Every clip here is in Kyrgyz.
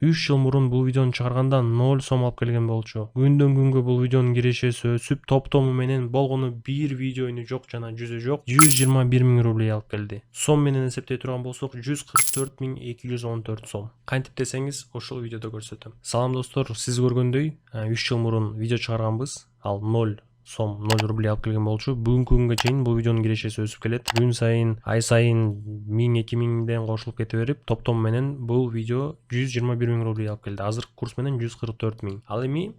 3 жыл мурун бул видеону чыгарганда 0 сом алып келген болчу. Күндөн күнгө бул видеонун кирешеси өсүп, топтому менен болгону бир видеону жок жана жүзү жок 121 000 рублей алып келди. Сом менен эсептей турган болсок 144 214 сом. Кантип десеңиз, ошол видеодо көрсөтөм. Салам достор, сиз көргөндөй 3 жыл мурун видео чыгарганбыз. Ал 0 сом 0 рублей алып келген болчу. Бүгүнкү күнгө чейин бул видеонун кирешеси өсүп келет. Күн сайын, ай сайын 1000-2000ден кошулуп кете берип, топтом менен бул видео 121 000 рублей алып келди. Азыркы курс менен 144 000. Ал эми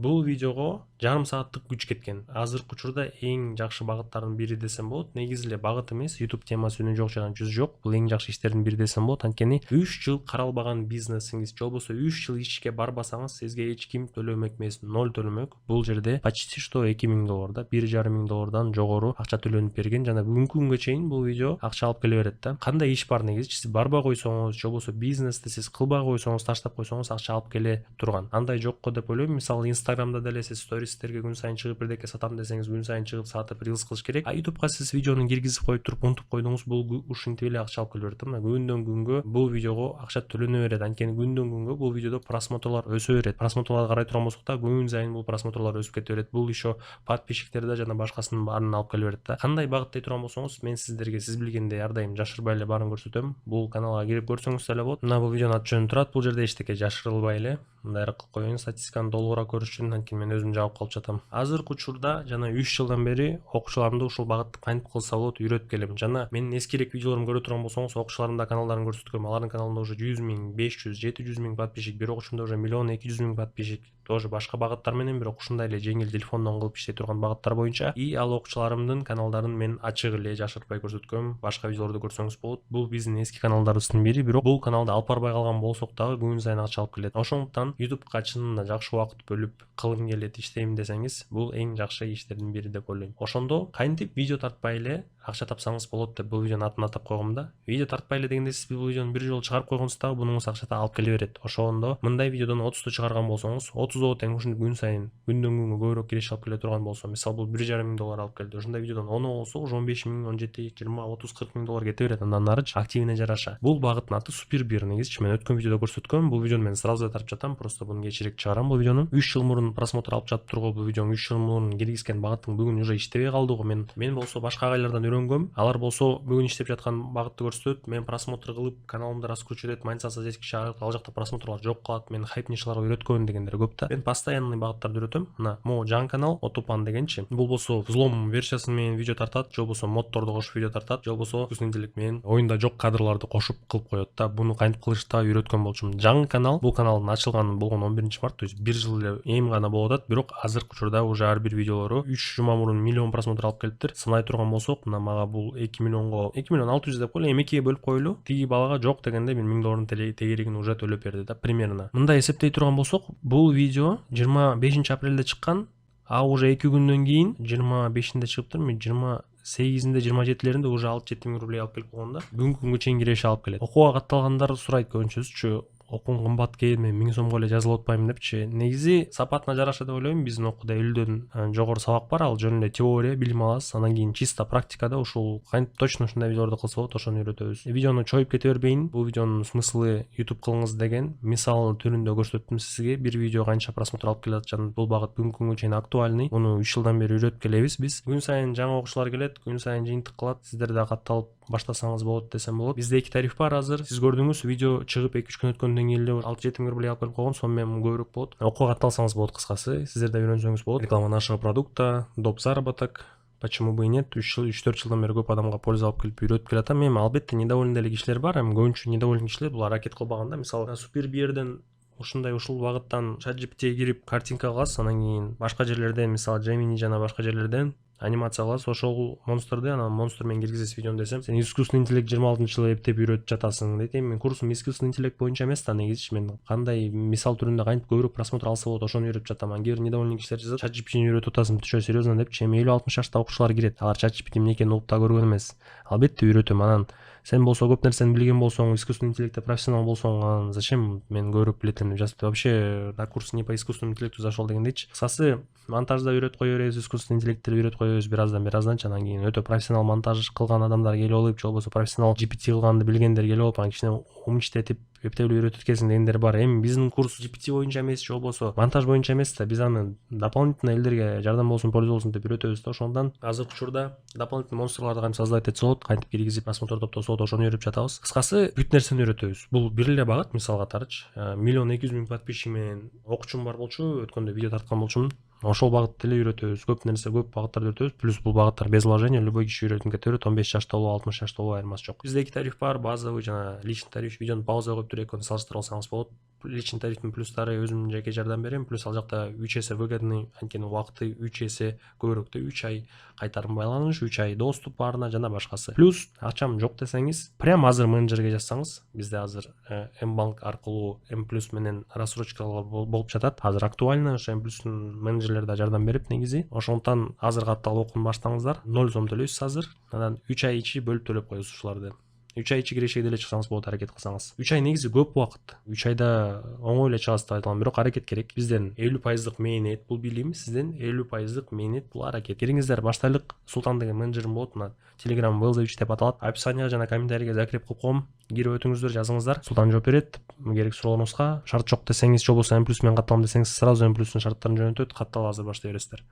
бул видеого жарым сааттык күч кеткен. Азыркы учурда эң жакшы багыттардын бири десем болот. Негизи эле багыт эмес, YouTube темасы үнү жок жана жүз жок. Бул эң жакшы иштердин бири десем болот. Анткени 3 жыл каралбаган бизнесиңиз, же болбосо 3 жыл ишке барбасаңыз, сизге эч ким төлөмөк эмес, 0 төлөмөк. Бул жерде почти что 2000 доллар да, 1,5 миң доллардан жогору акча төлөнүп берген жана бүгүнкү күнгө чейин бул видео акча алып келе берет да. Кандай иш бар негизи? Сиз барбай койсоңуз, же болбосо бизнести сиз кылбай койсоңуз, таштап койсоңуз акча алып келе турган. Андай жокко деп ойлойм. Мисалы, Instagramда деле сиз стористерге күн сайын чыгып бирдеке сатам десеңиз, күн сайын чыгып сатып рилс кылыш керек. А YouTubeга сиз видеону киргизип коюп туруп унутуп койдуңуз, бул ушинтип эле акча алып келе берет. Мына күндөн күнгө бул видеого акча төлөнө берет. Анткени күндөн күнгө бул видеодо просмотрлор өсө берет. Просмотрлорду карай турган болсок да, күн сайын бул просмотрлор өсүп кете берет. Бул еще подписчиктерди жана башкасынын баарын алып келе берет да. Кандай багыт дей турган болсоңуз, мен сиздерге сиз билгендей ар дайым жашырбай эле баарын көрсөтөм. Бул каналга кирип көрсөңүз деле болот. Мына бул видеонун аты жөнү турат. Бул жерде эчтеке жашырылбай эле мындайраак кылып коеюн, статистиканы толугураак көрүш үчүн, анткени мен өзүм жабып калып жатам. Азыркы учурда жана 3 жылдан бери окуучуларымды ушул багытты кантип кылса болот үйрөтүп келем. Жана менин эскирээк видеолорумду көрө турган болсоңуз, окуучуларымда каналдарын көрсөткөм. Алардын каналында уже 100 000, 500, 700 000 подписчик, бир окуучумда уже 1 200 000 подписчик. Тоже башка багыттар менен, бирок ушундай эле жеңил телефондон кылып иштей турган багыттар боюнча. И ал окуучуларымдын каналдарын мен ачык эле жашыртпай көрсөткөм. Башка видеолорду көрсөңүз болот. Бул биздин эски каналдарыбыздын бири, бирок бул каналды алып барбай калган болсок дагы күн сайын акча алып келет. Ошондуктан YouTubeга чынында жакшы убакыт бөлүп кылгым келет, иштейм десеңиз, бул эң жакшы иштердин бири деп ойлойм. Ошондо кантип видео тартпай эле акча тапсаңыз болот деп бул видеонун атын атап койгом да. Видео тартпай эле дегенде сиз бул видеону бир жолу чыгарып койгонсуз дагы бунуңуз акча алып келе берет. Ошондо мындай видеодон 30 чыгарган болсоңуз, 30 тең ушинтип күн сайын, күндөн күнгө көбүрөөк киреш алып келе турган болсо, мисалы бул 1,5 миң доллар алып келди. Ошондой видеодон 10 болсо, уже 15 000, 17, 20, 30, 40 000 доллар кете берет. Андан ары активине жараша. Бул багыттын аты супер бир. Негизи мен өткөн видеодо көрсөткөм. Бул видеону мен сразу эле тартып жатам. Просто буну кечирээк чыгарам бул видеону. 3 жыл мурун просмотр алып жатып тургу бул видеону 3 жыл мурун киргизген багыттын бүгүн уже иштебей калдыгы. Мен болсо башка агайлардан үйрөнгөм. Алар болсо бүгүн иштеп жаткан багытты көрсөтөт. Мен просмотр кылып, каналымды раскручивать этип, монетизация жеткиче ал жакта просмотрлор жок калат. Мен хайп нишаларга үйрөткөн дегендер көп да. Мен постоянный багыттарды үйрөтөм. Мына могу жаңы канал Отупан дегенчи. Бул болсо взлом версиясы менен видео тартат, же болбосо моддорду кошуп видео тартат, же болбосо искусственный интеллект менен оюнда жок кадрларды кошуп кылып коет да. Буну кантип кылышты үйрөткөн болчумун. Жаңы канал, бул каналдын ачылганы болгон 11-март, то есть 1 жыл эле эми гана болуп атат, бирок азыркы учурда уже ар бир видеолору 3 жума мурун миллион просмотр алып келиптир. Сынай турган болсок, мына мага бул 2 миллионго 2 миллион 600 деп коелу, эми 2ге бөлүп коелу. Тиги балага жок дегенде 1000 доллардын тегерегин уже төлөп берди да, примерно. Мындай эсептей турган болсок, бул видео 25 апрелде чыккан. А уже 2 күндөн кийин 25-inde чыгыптырмы, 28-inde, 27-леринде уже 6-7 000 рублей алып келип койгон да. Бүгүнкү күнгө чейин киреше алып келет. Окууга катталгандар сурайт көбүнчөсүчү, окуун кымбат келме, 1000 сомго эле жазылып атпайбы депчи. Негизи сапатына жараша деп ойлойм. Биздин окууда элүүдөн жогору сабак бар, ал жөн эле теория, билим аласыз. Андан кийин чисто практикада ушул кантип точно ушундай видеолорду кылса болот, ошону үйрөтөбүз. Видеону чоюп кете бербейин. Бул видеонун смыслы YouTube кылыңыз деген мисал түрүндө көрсөттүм сизге. Бир видео канча просмотр алып келет жатат. Бул багыт бүгүнкү күнгө чейин актуальный. Муну 3 жылдан бери үйрөтүп келебиз биз. Күн сайын жаңы окуучулар келет, күн сайын жыйынтык кылат. Сиздер да катталып баштасаңыз болот десем болот. Бизде 2 тариф бар азыр. Сиз көрдүңүз, видео чыгып 2-3 күн өткөндөн кийин эле 6-7 000 рублей алып келип койгон, сом менен көбүрөөк болот. Окууга катталсаңыз болот кыскасы. Сиздер да үйрөнсөңүз болот. Реклама нашего продукта, доп заработок. Почему бы и нет? 3-4 жылдан бери көп адамга польза алып келип үйрөтүп келатам. Эми албетте недовольный деле кишилер бар. Эми көбүнчө недовольный кишилер бул аракет кылбаганда. Мисалы, супер бирден ушул багыттан ChatGPT'ге кирип картинка кыласыз, анан кийин башка жерлерден, мисалы Gemini жана башка жерлерден анимация кыласыз, ошол монстрду анан монстр менен киргизесиз видеону десем, сен искусственный интеллект 26-жылы эптеп үйрөтүп жатасың дейт. Эми мен курсум искусственный интеллект боюнча эмес да, негизи мен кандай мисал түрүндө кантип көбүрөөк просмотр алса болот, ошону үйрөтүп жатам. Кээ бир недовольный кишилер жазат, ChatGPT'ни үйрөтүп атасың, ты что, серьезно депчи. Эми 50-60 жашта окуучулар кирет, алар ChatGPT эмне экенин угуп да көргөн эмес. Албетте үйрөтөм. Анан сен болсо көп нерсени билген болсоң, искусственный интеллектте профессионал болсоң, анан зачем мен көбүрөөк билетим деп жазып, вообще на курс не по искусственному интеллекту зашел дегендейчи. Кысасы монтажда үйрөтүп кое беребиз, искусственный интеллектти үйрөтүп кое коебуз бираздан анан кийин өтө профессионал монтаж кылган адамдар келип алып, же болбосо профессионал GPT кылганды билгендер келип алып, анан кичине умиштетип эптелип үйрөтүп кеткен дегендер бар. Эми биздин курс GPT боюнча эмес, же болбосо монтаж боюнча эмес да, биз аны дополнительно элдерге жардам болсун, польза болсун деп үйрөтөбүз да. Ошондон азыркы учурда дополнительный монстрларды кантип создавать этсе болот, кантип киргизип просмотр топтосо болот, ошону үйрөтүп жатабыз. Кыскасы бүт нерсени үйрөтөбүз. Бул бир эле багыт, мисал катарычы 1,2 миллион подписчик менен окуучум бар болчу, өткөндө видео тарткан болчумун. Ошол багытты эле үйрөтөбүз. Көп багыттарды үйрөтөбүз. Плюс бул багыттар без вложения, любой киши үйрөтүп кете берет. 15 жашта болобу, 60 жашта болобу айырмасы жок. Бизде эки тариф бар: базовый жана личный тариф. Видеону пауза коюп туруп экөөнү салыштырып алсаңыз болот. Личный тарифтин плюстары өзүм жеке жардам берем. Плюс ал жакта 3 эсе выгодный, анткени убакыты 3 эсе көбүрөөк да, 3 ай кайтарым байланыш, 3 ай доступ барына жана башкасы. Плюс акчам жок десеңиз, прям азыр менеджерге жазсаңыз, бизде азыр М-банк аркылуу М+ менен рассрочкалар болуп жатат. Азыр актуально ошо М+ менеджерлер да жардам берип негизи. Ошондон азыр катталып окууну баштаңыздар. 0 сом төлөйсүз азыр. Анан 3 ай ичи бөлүп төлөп коесуз ушуларды. 3 ай ичи кирешеге деле чыксаңыз болот, аракет кылсаңыз. 3 ай негизи көп убакыт. 3 айда оңой эле чыгасыз деп айта алам, бирок аракет керек. Бизден 50% мэйнет бул билим, сизден 50% мэйнет бул аракет. Келиңиздер, баштайлык. Султан деген менеджерим болот, мына Telegram Велзович деп аталат. Описанияга жана комментарийге закреп кылып коем. Кирип өтүңүздөр, жазыңыздар. Султан жооп берет. Керек суроолоруңузга. Шарт жок десеңиз, же болбосо М+ менен катталам десеңиз, сразу М+дин шарттарын жөнөтөт, катталып азыр баштай бересиздер.